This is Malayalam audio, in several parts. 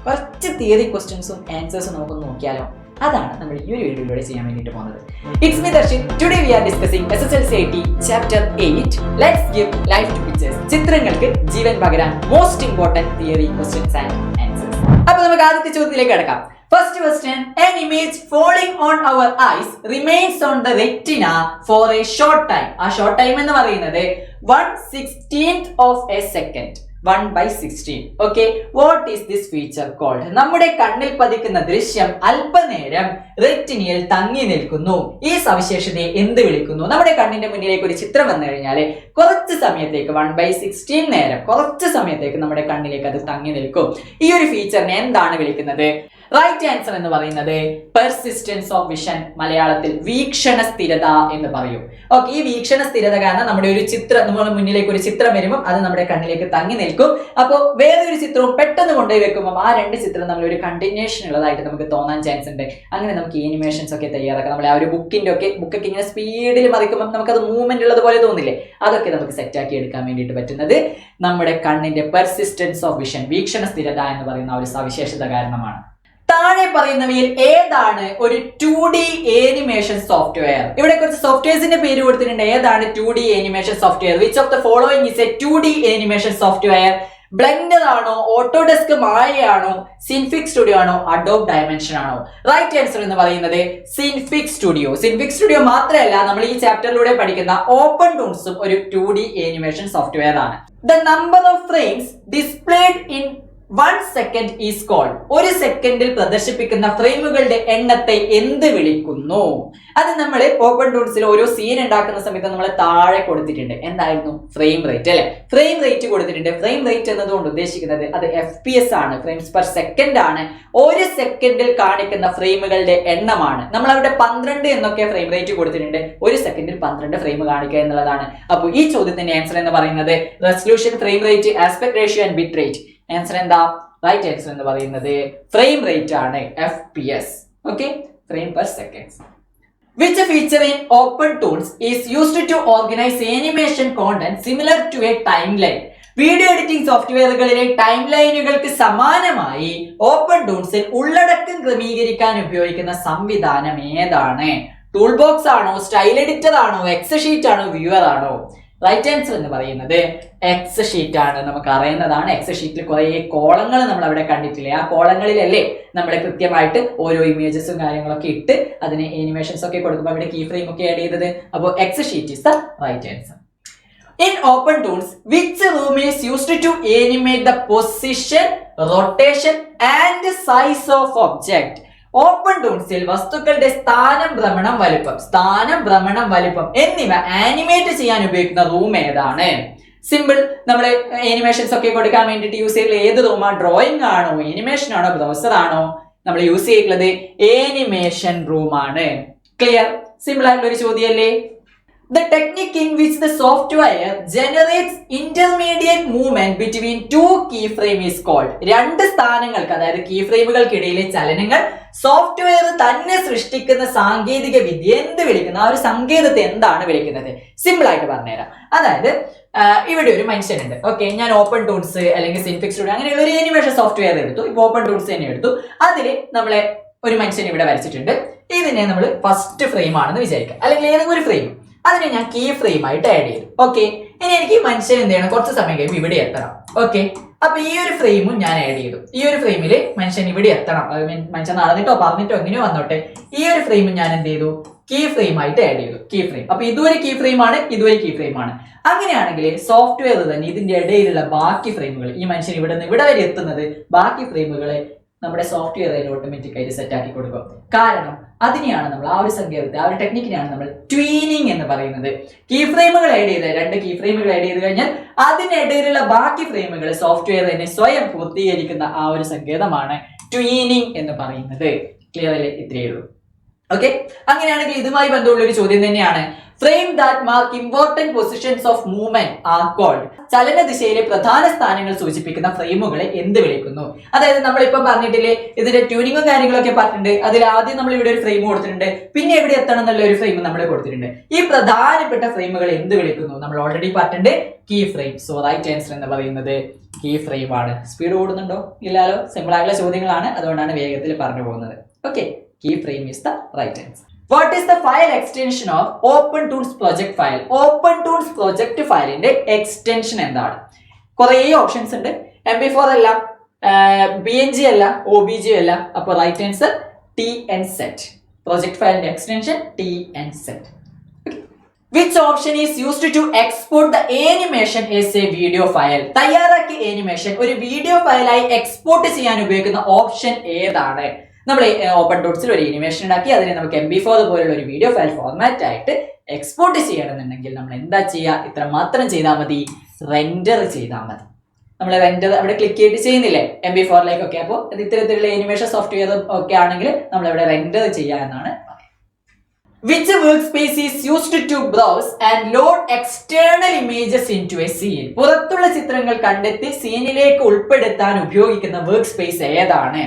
കുറച്ച് തിയറി ക്വസ്റ്റ്യൻസും ആൻസേഴ്സും നമുക്ക് നോക്കിയാലോ? അതാണ് നമ്മൾ ഈ ഒരു വീഡിയോയിലൂടെ ചെയ്യാൻ വേണ്ടിയിട്ട് പോകുന്നത്. It's me Darshan. Today we are discussing SSLC IT chapter 8 let's give life to pictures. ചിത്രങ്ങൾക്ക് ജീവൻ പകരാൻ most important theory questions and answers. അപ്പോൾ നമുക്ക് ആദ്യത്തെ ചോദ്യത്തിലേക്ക് കടക്കാം. First question, an image falling on our eyes remains on the retina for a short time. ആ short time എന്ന് പറയുന്നത് 1/16th of a second. 1/16. Okay, what is this feature called? നമ്മുടെ കണ്ണിൽ പതിക്കുന്ന ദൃശ്യം അല്പനേരം റെറ്റിനയിൽ തങ്ങി നിൽക്കുന്നു. ഈ സവിശേഷതയെ എന്ത് വിളിക്കുന്നു? നമ്മുടെ കണ്ണിന്റെ മുന്നിലേക്ക് ഒരു ചിത്രം വന്നു കഴിഞ്ഞാൽ കുറച്ച് സമയത്തേക്ക് 1/16 നേരം കുറച്ച് സമയത്തേക്ക് നമ്മുടെ കണ്ണിലേക്ക് അത് തങ്ങി നിൽക്കും. ഈ ഒരു ഫീച്ചറിനെ എന്താണ് വിളിക്കുന്നത്? റൈറ്റ് ആൻസർ എന്ന് പറയുന്നത് പെർസിസ്റ്റൻസ് ഓഫ് വിഷൻ, മലയാളത്തിൽ വീക്ഷണ സ്ഥിരത എന്ന് പറയും. ഓക്കെ, ഈ വീക്ഷണ സ്ഥിരത കാരണം നമ്മുടെ ഒരു ചിത്രം, നമ്മുടെ മുന്നിലേക്ക് ഒരു ചിത്രം വരുമ്പോൾ അത് നമ്മുടെ കണ്ണിലേക്ക് തങ്ങി നിൽക്കും. അപ്പോൾ വേറൊരു ചിത്രവും പെട്ടെന്ന് കൊണ്ടുപോയി വെക്കുമ്പോൾ ആ രണ്ട് ചിത്രം നമ്മൾ ഒരു കണ്ടിന്യൂഷൻ ഉള്ളതായിട്ട് നമുക്ക് തോന്നാൻ ചാൻസ് ഉണ്ട്. അങ്ങനെ നമുക്ക് ആനിമേഷൻസ് ഒക്കെ തയ്യാറാക്കാം. നമ്മൾ ആ ഒരു ബുക്കൊക്കെ ഇങ്ങനെ സ്പീഡിൽ മറിക്കുമ്പോൾ നമുക്കത് മൂവ്മെന്റ് ഉള്ളത് പോലെ തോന്നില്ലേ? അതൊക്കെ നമുക്ക് സെറ്റാക്കി എടുക്കാൻ വേണ്ടിയിട്ട് പറ്റുന്നത് നമ്മുടെ കണ്ണിന്റെ പെർസിസ്റ്റൻസ് ഓഫ് വിഷൻ, വീക്ഷണ സ്ഥിരത എന്ന് പറയുന്ന ഒരു സവിശേഷത കാരണമാണ്. താഴെ പറയുന്നവയിൽ ഏതാണ് ഒരു 2D ആനിമേഷൻ സോഫ്റ്റ്വെയർ? ഇവിടെ കുറച്ച് സോഫ്റ്റ്വെയർസിന്റെ പേര് കൊടുത്തിട്ടുണ്ട്. ഏതാണ് 2D animation software? Which of the following is A 2D animation software? Blender ആണോ, ഓട്ടോഡെസ്ക് മായ ആണോ, സിൻഫിക് സ്റ്റുഡിയോ ആണോ, അഡോബ് ഡയമെൻഷൻ ആണോ? റൈറ്റ് ആൻസർ എന്ന് പറയുന്നത് സിൻഫിക് സ്റ്റുഡിയോ. സിൻഫിക് സ്റ്റുഡിയോ മാത്രമല്ല, നമ്മൾ ഈ ചാപ്റ്ററിലൂടെ പഠിക്കുന്ന ഓപ്പൺ ടൂൾസും ഒരു 2D ആനിമേഷൻ സോഫ്റ്റ്വെയർ ആണ്. The number of frames displayed in 1 second is called. ഒരു സെക്കൻഡിൽ പ്രദർശിപ്പിക്കുന്ന ഫ്രെയിമുകളുടെ എണ്ണത്തെ എന്ത് വിളിക്കുന്നു? അത് നമ്മൾ ഓപ്പൺ ടൂൾസിൽ ഓരോ സീൻ ഉണ്ടാക്കുന്ന സമയത്ത് നമ്മൾ താഴെ കൊടുത്തിട്ടുണ്ട്. എന്തായിരുന്നു? ഫ്രെയിം റേറ്റ് അല്ലെ? ഫ്രെയിം റേറ്റ് കൊടുത്തിട്ടുണ്ട്. ഫ്രെയിം റേറ്റ് എന്നതുകൊണ്ട് ഉദ്ദേശിക്കുന്നത് അത് FPS ആണ്, ഫ്രെയിംസ് പെർ സെക്കൻഡ് ആണ്. ഒരു സെക്കൻഡിൽ കാണിക്കുന്ന ഫ്രെയിമുകളുടെ എണ്ണമാണ്. നമ്മൾ അവിടെ 12 എന്നൊക്കെ ഫ്രെയിം റേറ്റ് കൊടുത്തിട്ടുണ്ട്. ഒരു സെക്കൻഡിൽ 12 ഫ്രെയിം കാണിക്കുക എന്നുള്ളതാണ്. അപ്പോൾ ഈ ചോദ്യത്തിന്റെ ആൻസർ എന്ന് പറയുന്നത് resolution, frame rate, aspect ratio and bit rate. Answer എന്താ? റൈറ്റ് ആൻസർ എന്ന് പറയുന്നത് ഫ്രെയിം റേറ്റ് ആണ്, FPS. Okay, frame per second. Which feature in open tools is used to organize animation content similar to a timeline? Video editing സോഫ്റ്റ്വെയറുകളിലെ ടൈം ലൈനുകൾക്ക് സമാനമായി ഓപ്പൺ ടൂൾസിൽ ഉള്ളടക്കം ക്രമീകരിക്കാൻ ഉപയോഗിക്കുന്ന സംവിധാനം ഏതാണ്? ടൂൾ ബോക്സ് ആണോ, സ്റ്റൈൽ എഡിറ്റർ ആണോ, എക്സ് ഷീറ്റ് ആണോ, വ്യൂവർ ആണോ? റൈറ്റ് ആൻസർ എന്ന് പറയുന്നത് എക്സ് ഷീറ്റ് ആണ്. നമുക്ക് അറിയുന്നതാണ്. എക്സ് ഷീറ്റിൽ കുറെ കോളങ്ങൾ നമ്മൾ അവിടെ കണ്ടിട്ടില്ലേ? ആ കോളങ്ങളിലല്ലേ നമ്മൾ കൃത്യമായിട്ട് ഓരോ ഇമേജസും കാര്യങ്ങളൊക്കെ ഇട്ട് അതിന് ആനിമേഷൻസ് ഒക്കെ കൊടുക്കുമ്പോൾ അവിടെ കീ ഫ്രെയിം ഒക്കെ ആഡ് ചെയ്തത്. അപ്പോൾ X sheet is the right answer. In open tools, which room is used to animate the position, rotation and size of object? Open ടൂൾസിൽ വസ്തുക്കളുടെ സ്ഥാനം, ഭ്രമണം, വലിപ്പം എന്നിവ ആനിമേറ്റ് ചെയ്യാൻ ഉപയോഗിക്കുന്ന റൂം ഏതാണ്? സിമ്പിൾ. നമ്മൾ ആനിമേഷൻസ് ഒക്കെ കൊടുക്കാൻ വേണ്ടിയിട്ട് യൂസ് ചെയ്യുന്ന ഏത് റൂമാണ്? ഡ്രോയിങ് ആണോ, ആനിമേഷൻ ആണോ, ബ്രൗസർ ആണോ? നമ്മൾ യൂസ് ചെയ്യുന്നത് ആനിമേഷൻ റൂം ആണ്. ക്ലിയർ? സിമ്പിൾ ആയിട്ടുള്ള ഒരു ചോദ്യമല്ലേ? The technique in which the software generates intermediate movement between two keyframes is called. രണ്ട് സ്ഥാനങ്ങൾക്ക്, അതായത് കീ ഫ്രെയിമുകൾക്കിടയിലെ ചലനങ്ങൾ സോഫ്റ്റ്വെയർ തന്നെ സൃഷ്ടിക്കുന്ന സാങ്കേതിക വിദ്യ എന്ത് വിളിക്കുന്നു? ആ ഒരു സങ്കേതത്തെ എന്താണ് വിളിക്കുന്നത്? സിമ്പിൾ ആയിട്ട് പറഞ്ഞുതരാം. അതായത് ഇവിടെ ഒരു മനുഷ്യൻ ഉണ്ട്. ഓക്കെ, ഞാൻ ഓപ്പൺ ടൂൾസ് അല്ലെങ്കിൽ സിൻഫിക് സ്റ്റുഡിയോ അങ്ങനെയുള്ള ഒരു ആനിമേഷൻ സോഫ്റ്റ്വെയർ എടുത്തു. ഇപ്പൊ ഓപ്പൺ ടൂൾസ് തന്നെ എടുത്തു. അതിൽ നമ്മളെ ഒരു മനുഷ്യൻ ഇവിടെ വരച്ചിട്ടുണ്ട്. ഇതിനെ നമ്മൾ ഫസ്റ്റ് ഫ്രെയിം ആണെന്ന് വിചാരിക്കാം, അല്ലെങ്കിൽ ഏതെങ്കിലും ഒരു ഫ്രെയിം. അതിനെ ഞാൻ കീ ഫ്രെയിം ആയിട്ട് ആഡ് ചെയ്തു. ഓക്കെ, ഇനി എനിക്ക് ഈ മനുഷ്യൻ എന്ത് ചെയ്യണം? കുറച്ച് സമയം കഴിയുമ്പോൾ ഇവിടെ എത്തണം. ഓക്കെ, അപ്പൊ ഈ ഒരു ഫ്രെയിമും ഞാൻ ആഡ് ചെയ്തു. ഈ ഒരു ഫ്രെയിമിൽ മനുഷ്യൻ ഇവിടെ എത്തണം. മനുഷ്യൻ നടന്നിട്ടോ പറഞ്ഞിട്ടോ എങ്ങനെയോ വന്നോട്ടെ, ഈ ഒരു ഫ്രെയിമും ഞാൻ എന്ത് ചെയ്തു? കീ ഫ്രെയിം ആയിട്ട് ആഡ് ചെയ്തു. Key frame. അപ്പൊ ഇതുവരെ കീ ഫ്രെയിം ആണ്, ഇതുവരെ കീ ഫ്രെയിം ആണ്. അങ്ങനെയാണെങ്കിൽ സോഫ്റ്റ്വെയർ തന്നെ ഇതിന്റെ ഇടയിലുള്ള ബാക്കി ഫ്രെയിമുകൾ, ഈ മനുഷ്യൻ ഇവിടെ നിന്ന് ഇവിടെ വരെ എത്തുന്നത്, ബാക്കി ഫ്രെയിമുകളെ നമ്മുടെ സോഫ്റ്റ്വെയർ ഓട്ടോമാറ്റിക് ആയിട്ട് സെറ്റ് ആക്കി കൊടുക്കും. കാരണം അതിനെയാണ് നമ്മൾ, ആ ഒരു സങ്കേതത്തെ, ആ ഒരു ടെക്നിക്കിനെയാണ് നമ്മൾ ട്വീനിങ് എന്ന് പറയുന്നത്. കീ ഫ്രെയിമുകൾ ആഡ് ചെയ്ത്, 2 കീ ഫ്രെയിമുകൾ ആഡ് ചെയ്ത് കഴിഞ്ഞാൽ അതിനിടയിലുള്ള ബാക്കി ഫ്രെയിമുകൾ സോഫ്റ്റ്വെയർ തന്നെ സ്വയം പൂർത്തീകരിക്കുന്ന ആ ഒരു സങ്കേതമാണ് ട്വീനിങ് എന്ന് പറയുന്നത്. ക്ലിയർ അല്ലേ? ഇത്രയേ ഉള്ളൂ. ഓക്കെ, അങ്ങനെയാണെങ്കിൽ ഇതുമായി ബന്ധമുള്ള ഒരു ചോദ്യം തന്നെയാണ്. Frame that mark important positions of movement are called. ചലന ദിശയിലെ പ്രധാന സ്ഥാനങ്ങൾ സൂചിപ്പിക്കുന്ന ഫ്രെയിമുകളെ എന്ത് വിളിക്കുന്നു? അതായത് നമ്മളിപ്പം പറഞ്ഞിട്ടില്ലേ, ഇതിന്റെ ട്യൂണിങ്ങും കാര്യങ്ങളൊക്കെ പറഞ്ഞിട്ടുണ്ട്. അതിൽ ആദ്യം നമ്മൾ ഇവിടെ ഒരു ഫ്രെയിം കൊടുത്തിട്ടുണ്ട്, പിന്നെ എവിടെ എത്തണം എന്നുള്ള ഒരു ഫ്രെയിം നമ്മൾ കൊടുത്തിട്ടുണ്ട്. ഈ പ്രധാനപ്പെട്ട ഫ്രെയിമുകൾ എന്ത് വിളിക്കുന്നു? നമ്മൾ ഓൾറെഡി പറഞ്ഞിട്ടുണ്ട്, key frame. So right answer എന്ന് പറയുന്നത് കീ ഫ്രെയിം ആണ്. സ്പീഡ് കൂടുന്നുണ്ടോ? ഇല്ലാലോ. സിമ്പിൾ ആയിട്ടുള്ള ചോദ്യങ്ങളാണ്, അതുകൊണ്ടാണ് വേഗത്തിൽ പറഞ്ഞു പോകുന്നത്. Okay, key frame is the right answer. What is the file extension of OpenTools project file? OpenTools project file ന്റെ extension എന്താണ്? കുറേ ഓപ്ഷൻസ് ഉണ്ട്. MP4 അല്ല, PNG അല്ല, OBJ അല്ല. അപ്പോൾ റൈറ്റ് ആൻസർ TNset. പ്രൊജക്ട് ഫയലിന്റെ extension TNset. Which option is used to export the animation as a video file? തയ്യാറാക്കിയ ആനിമേഷൻ ഒരു വീഡിയോ ഫയലായി എക്സ്പോർട്ട് ചെയ്യാൻ ഉപയോഗിക്കുന്ന ഓപ്ഷൻ ഏതാണ്? നമ്മൾ ഓപ്പൺ ടൂൾസിൽ ഒരു ആനിമേഷൻ ഉണ്ടാക്കി അതിനെ നമുക്ക് MP4 പോലുള്ള ഒരു വീഡിയോ ഫയൽ ഫോർമാറ്റ് ആയിട്ട് എക്സ്പോർട്ട് ചെയ്യണമെന്നുണ്ടെങ്കിൽ നമ്മൾ എന്താ ചെയ്യുക? ഇത്ര മാത്രം ചെയ്താൽ മതി, റെൻഡർ ചെയ്താൽ മതി. നമ്മൾ റെൻഡർ അവിടെ ക്ലിക്ക് ചെയ്തിട്ട് ചെയ്യുന്നില്ലേ MP4ലേക്കൊക്കെ. അപ്പോൾ ഇത്തരത്തിലുള്ള ആനിമേഷൻ സോഫ്റ്റ്വെയർ ഒക്കെ ആണെങ്കിൽ നമ്മൾ ഇവിടെ റെൻഡർ ചെയ്യുക എന്നാണ്. Which workspace is used to browse and load external images into a scene? പുറത്തുള്ള ചിത്രങ്ങൾ കണ്ടെത്തി സീനിലേക്ക് ഉൾപ്പെടുത്താൻ ഉപയോഗിക്കുന്ന വർക്ക് സ്പേസ് ഏതാണ്?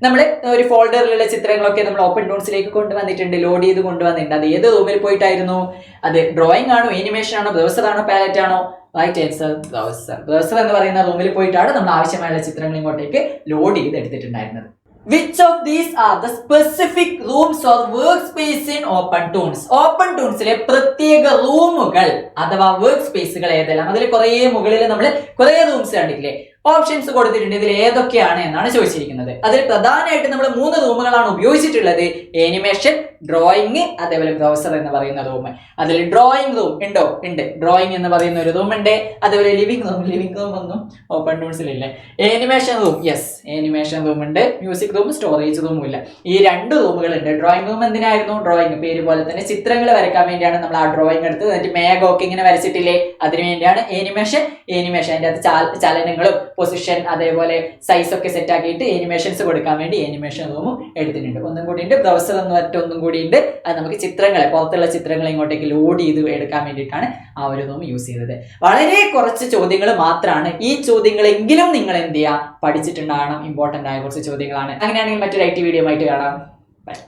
നമ്മൾ ഒരു ഫോൾഡറിലുള്ള ചിത്രങ്ങളൊക്കെ നമ്മൾ ഓപ്പൺ ടൂൾസിലേക്ക് കൊണ്ടുവന്നിട്ടുണ്ട്, ലോഡ് ചെയ്ത് കൊണ്ടുവന്നിട്ടുണ്ട്. അത് ഏത് റൂമിൽ പോയിട്ടായിരുന്നു? അത് ഡ്രോയിങ് ആണോ, ആനിമേഷൻ ആണോ, ബ്രൗസർ ആണോ, പാലറ്റ് ആണോ? Right answer browser. ബ്രൗസർ എന്ന് പറയുന്ന റൂമിൽ പോയിട്ടാണ് നമ്മൾ ആവശ്യമായുള്ള ചിത്രങ്ങൾ ഇങ്ങോട്ടേക്ക് ലോഡ് ചെയ്ത് എടുത്തിട്ടുണ്ടായിരുന്നത്. Which of these are the specific rooms or workspace in OpenTools? OpenTools-ലെ പ്രത്യേക റൂമുകൾ അഥവാ വർക്ക് സ്പേസുകൾ ഏതെല്ലാം? അതിൽ കുറേ മുകളിൽ നമ്മൾ കുറേ റൂംസ് കണ്ടിട്ടില്ലേ? ഓപ്ഷൻസ് കൊടുത്തിട്ടുണ്ട്. ഇതിൽ ഏതൊക്കെയാണ് എന്നാണ് ചോദിച്ചിരിക്കുന്നത്. അതിൽ പ്രധാനമായിട്ട് നമ്മൾ 3 റൂമുകളാണ് ഉപയോഗിച്ചിട്ടുള്ളത്. ആനിമേഷൻ, ഡ്രോയിങ്, അതേപോലെ ബ്രൗസർ എന്ന് പറയുന്ന റൂം. അതിൽ ഡ്രോയിങ് റൂം ഉണ്ടോ? ഉണ്ട്. ഡ്രോയിങ് എന്ന് പറയുന്ന ഒരു റൂം ഉണ്ട്. അതേപോലെ ലിവിംഗ് റൂം ഒന്നും ഓപ്പൺ ടൂൾസിലില്ല. Animation room, yes, animation room ഉണ്ട്. മ്യൂസിക് റൂം, സ്റ്റോറേജ് റൂമും ഇല്ല. ഈ 2 റൂമുകളുണ്ട്. ഡ്രോയിങ് റൂം എന്തിനായിരുന്നു? ഡ്രോയിങ് പേര് പോലെ തന്നെ ചിത്രങ്ങൾ വരയ്ക്കാൻ വേണ്ടിയാണ് നമ്മൾ ആ ഡ്രോയിങ് എടുത്ത് എന്നിട്ട് മേഘമൊക്കെ ഇങ്ങനെ വരച്ചിട്ടില്ലേ, അതിനു വേണ്ടിയാണ്. ആനിമേഷൻ അതിൻ്റെ അകത്ത് ചലനങ്ങളും പൊസിഷൻ അതേപോലെ സൈസ് ഒക്കെ സെറ്റ് ആക്കിയിട്ട് ആനിമേഷൻസ് കൊടുക്കാൻ വേണ്ടി ആനിമേഷൻ റൂമും എടുത്തിട്ടുണ്ട്. ഒന്നും കൂടി ഉണ്ട്, ബ്രൗസർ എന്ന് ഒന്നും കൂടി ഉണ്ട്. അത് നമുക്ക് ചിത്രങ്ങളെ, പുറത്തുള്ള ചിത്രങ്ങളെ ഇങ്ങോട്ടേക്ക് ലോഡ് ചെയ്ത് എടുക്കാൻ വേണ്ടിയിട്ടാണ് ആ ഒരു റൂം യൂസ് ചെയ്തത്. വളരെ കുറച്ച് ചോദ്യങ്ങൾ മാത്രമാണ്. ഈ ചോദ്യങ്ങളെങ്കിലും നിങ്ങൾ എന്ത് ചെയ്യുക, പഠിച്ചിട്ടുണ്ടാകണം. ഇമ്പോർട്ടൻ്റ് ആയ കുറച്ച് ചോദ്യങ്ങളാണ്. അങ്ങനെയാണെങ്കിൽ മറ്റൊരു IT വീഡിയോ ആയിട്ട് കാണാം. ബൈ.